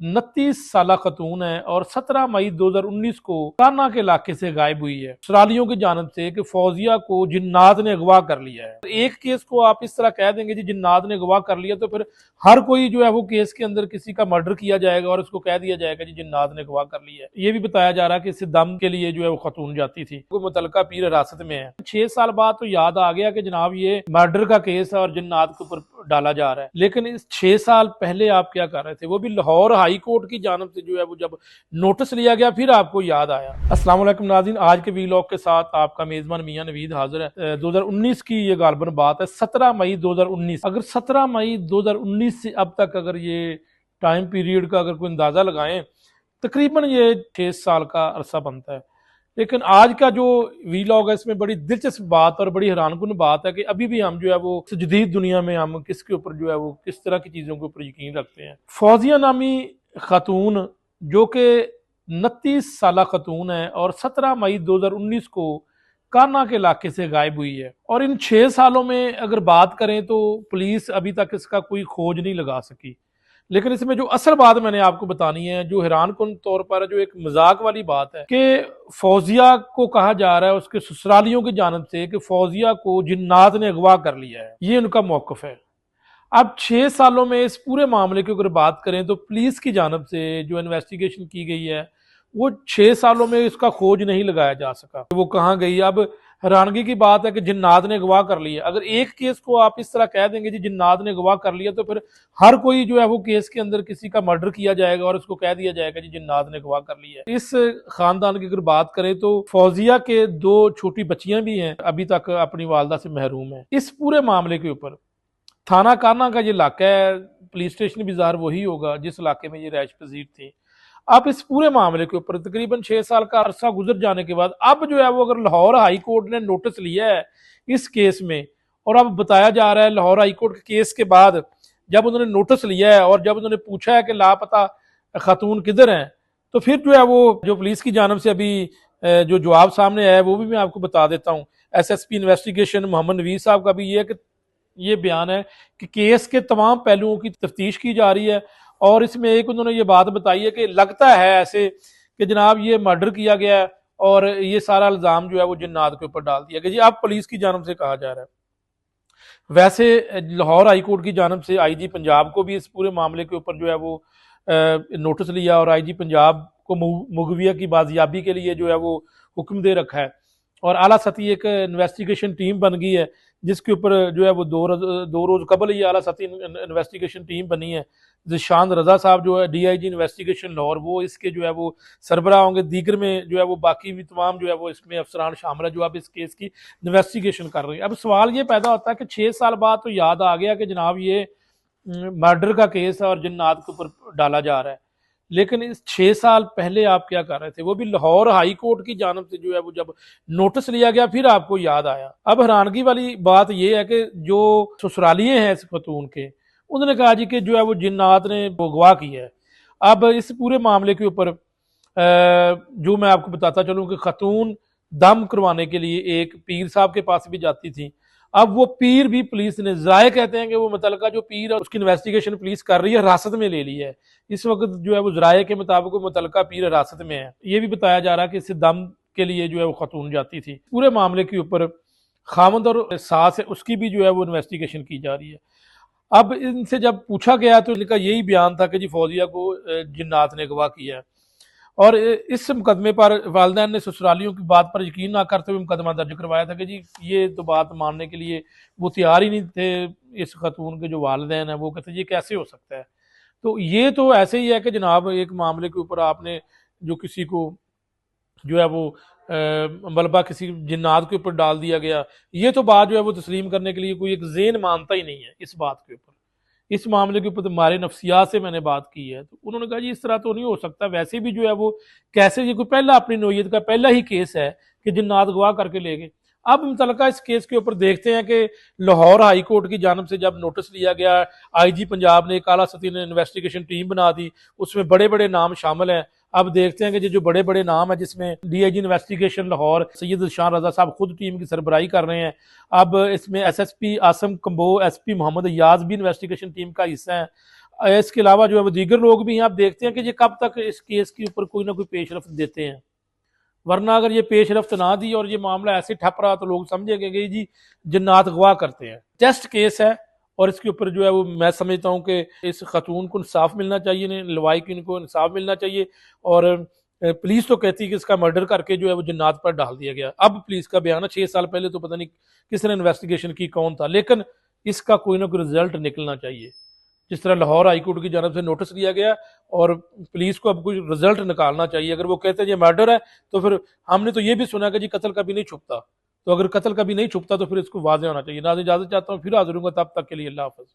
29 साल खतून है और 17 मई 2019 को काना के इलाके से गायब हुई है ससुरालियों की जानब से कि फौजिया को जिन्नात ने अगवा कर लिया है। एक केस को आप इस तरह कह देंगे जी जिन्नात ने अगवा कर लिया तो फिर हर कोई जो है वो केस के अंदर किसी का मर्डर किया जाएगा और उसको कह दिया जाएगा जी जिन्नात ने अगवा कर लिया है। ये भी बताया जा रहा है कि इससे दम के लिए जो है वो खतून जाती थी, वो मुतलका पीर हिरासत में है। 6 साल बाद तो याद आ गया कि जनाब ये मर्डर का केस है और जिन्नात के ऊपर डाला जा रहा है, लेकिन इस 6 साल पहले आप क्या कर रहे थे? वो भी लाहौर हाई कोर्ट की जानब से जो है वो जब नोटिस लिया गया फिर आपको याद आया। अस्सलाम वालेकुम नाज़रीन, आज के वीलॉग के साथ आपका मेजबान मियां नवीद हाजिर है। 2019 की ये गालबन बात है, 17 मई 2019। अगर 17 मई 2019 से अब तक अगर ये टाइम पीरियड का अगर कोई अंदाजा लगाएं, तकरीबन ये 6 साल का अरसा बनता है। लेकिन आज का जो वीलॉग है इसमें बड़ी दिलचस्प बात और बड़ी हैरानकुन बात है कि अभी भी हम जो है वो जदीद दुनिया में हम किसके ऊपर जो है वो किस तरह की चीज़ों के ऊपर यकीन रखते हैं। फौजिया नामी खातून जो कि 29 साल खतून है और 17 मई 2019 को काना के इलाके से गायब हुई है। और इन 6 सालों में अगर बात करें तो पुलिस अभी तक इसका कोई खोज नहीं लगा सकी। लेकिन इसमें जो असल बात मैंने आपको बतानी है, जो हैरानकुन तौर पर जो एक मजाक वाली बात है कि फौजिया को कहा जा रहा है उसके ससुरालियों की जानब से कि फौजिया को जिन्नात ने अगवा कर लिया है, ये उनका मौकफ है। अब 6 सालों में इस पूरे मामले की अगर बात करें तो पुलिस की जानब से जो इन्वेस्टिगेशन की गई है वो 6 सालों में इसका खोज नहीं लगाया जा सका, वो कहाँ गई। अब हैरानगी की बात है कि जिन्नात ने अगवा कर लिया। अगर एक केस को आप इस तरह कह देंगे जी जिन्नात ने अगवा कर लिया तो फिर हर कोई जो है वो केस के अंदर किसी का मर्डर किया जाएगा और उसको कह दिया जाएगा जी जिन्नात ने अगवा कर लिया। इस खानदान की अगर बात करें तो फौजिया के 2 छोटी बच्चियां भी हैं, अभी तक अपनी वालदा से महरूम है। इस पूरे मामले के ऊपर थाना काना का ये इलाका है, पुलिस स्टेशन भी ज़ाहिर वही होगा जिस इलाके में ये रहायश पजीर थी। अब इस पूरे मामले के ऊपर तकरीबन 6 साल का अरसा गुजर जाने के बाद अब जो है वो अगर लाहौर हाई कोर्ट ने नोटिस लिया है इस केस में, और अब बताया जा रहा है लाहौर हाई कोर्ट के केस के बाद जब उन्होंने नोटिस लिया है और जब उन्होंने पूछा है कि लापता खातून किधर हैं, तो फिर जो है वो जो पुलिस की जानब से अभी जो जवाब सामने आया है वो भी मैं आपको बता देता हूँ। SSP इन्वेस्टिगेशन मोहम्मद नवीद साहब का भी ये बयान है कि केस के तमाम पहलुओं की तफ्तीश की जा रही है। और इसमें एक उन्होंने ये बात बताई है कि लगता है ऐसे कि जनाब ये मर्डर किया गया है और ये सारा इल्ज़ाम जो है वो जिन्नात के ऊपर डाल दिया गया। जी अब पुलिस की जानब से कहा जा रहा है। वैसे लाहौर हाई कोर्ट की जानब से IG पंजाब को भी इस पूरे मामले के ऊपर जो है वो नोटिस लिया और IG पंजाब को मुगविया की बाजियाबी के लिए जो है वो हुक्म दे रखा है। और आला सती एक इन्वेस्टिगेशन टीम बन गई है जिसके ऊपर जो है वो दो रोज कबल ही आला सती इन्वेस्टिगेशन टीम बनी है। जिशान रजा साहब जो है DIG इन्वेस्टिगेशन लाहौर वो इसके जो है वो सरबराह होंगे। दीगर में जो है वो बाकी भी तमाम जो है वो इसमें अफसरान शामिल है जो अब इस केस की इन्वेस्टिगेशन कर रहे हैं। अब सवाल ये पैदा होता है कि 6 साल बाद तो याद आ गया कि जनाब ये मर्डर का केस है और जिन्नात के ऊपर डाला जा रहा है, लेकिन इस 6 साल पहले आप क्या कर रहे थे? वो भी लाहौर हाई कोर्ट की जानब से जो है वो जब नोटिस लिया गया फिर आपको याद आया। अब हैरानगी वाली बात ये है कि जो ससुरालिये हैं इस खतून के, उन्होंने कहा जी कि जो है वो जिन्नात ने अगवा किया है। अब इस पूरे मामले के ऊपर जो मैं आपको बताता चलूँ कि खतून दम करवाने के लिए एक पीर साहब के पास भी जाती थी। अब वो पीर भी पुलिस ने, ज़ाय कहते हैं कि वो मुतलका जो पीर है उसकी इन्वेस्टिगेशन पुलिस कर रही है, हिरासत में ले ली है। इस वक्त जो है वो ज़राए के मुताबिक वो मुतलका पीर हिरासत में है। ये भी बताया जा रहा है कि इससे दम के लिए जो है वो खतून जाती थी। पूरे मामले के ऊपर खामद और सास है उसकी भी जो है वो इन्वेस्टिगेशन की जा रही है। अब इनसे जब पूछा गया तो इनका यही बयान था कि जी फौजिया को जिन्नात ने अगवा किया है। और इस मुकदमे पर वालिदैन ने ससुरालियों की बात पर यकीन ना करते हुए मुकदमा दर्ज करवाया था कि जी ये तो बात मानने के लिए वो तैयार ही नहीं थे। इस खतून के जो वालिदैन हैं वो कहते ये कैसे हो सकता है। तो ये तो ऐसे ही है कि जनाब एक मामले के ऊपर आपने जो किसी को जो है वो मलबा किसी जिन्नात के ऊपर डाल दिया गया, ये तो बात जो है वो तस्लीम करने के लिए कोई एक ज़हन मानता ही नहीं है इस बात के ऊपर। इस मामले के ऊपर तो हमारे नफ्सियात से मैंने बात की है, तो उन्होंने कहा जी इस तरह तो नहीं हो सकता। वैसे भी जो है वो कैसे ये कोई पहला अपनी नौयत का पहला ही केस है कि जिन्नात गवाह करके ले गए। अब मुतलका इस केस के ऊपर देखते हैं कि लाहौर हाई कोर्ट की जानब से जब नोटिस लिया गया, IG पंजाब ने एक आला सती ने इन्वेस्टिगेशन टीम बना दी, उसमें बड़े बड़े नाम शामिल हैं। अब देखते हैं कि जो बड़े बड़े नाम है जिसमें DIG इन्वेस्टिगेशन लाहौर सैयद जिशान रजा साहब खुद टीम की सरबराही कर रहे हैं। अब इसमें SSP आसम कंबो, SP मोहम्मद याज भी इन्वेस्टिगेशन टीम का हिस्सा है। इसके अलावा जो है वो दीगर लोग भी हैं। आप देखते हैं कि ये कब तक इस केस के ऊपर कोई ना कोई पेशरफ्त देते हैं, वरना अगर ये पेशरफ्त ना दी और ये मामला ऐसे ठप रहा तो लोग समझेंगे कि जी जिन्नात अगवा करते हैं। टेस्ट केस है और इसके ऊपर जो है वो मैं समझता हूँ कि इस खतून को इंसाफ मिलना चाहिए, लवाई की इनको इंसाफ मिलना चाहिए। और पुलिस तो कहती है कि इसका मर्डर करके जो है वो जिन्नात पर डाल दिया गया। अब पुलिस का बयान है, 6 साल पहले तो पता नहीं किसने इन्वेस्टिगेशन की, कौन था, लेकिन इसका कोई ना कोई रिजल्ट निकलना चाहिए। जिस तरह लाहौर हाईकोर्ट की जानब से नोटिस दिया गया और पुलिस को अब कोई रिजल्ट निकालना चाहिए। अगर वो कहते हैं ये मर्डर है तो फिर हमने तो ये भी सुना कि जी कत्ल कभी नहीं छुपता, तो अगर कत्ल कभी नहीं छुपता तो फिर इसको वाज़ेह होना चाहिए। ना इजाजत चाहता हूँ, फिर हाजिर हूंगा, तब तक के लिए अल्लाह हाफ़िज़।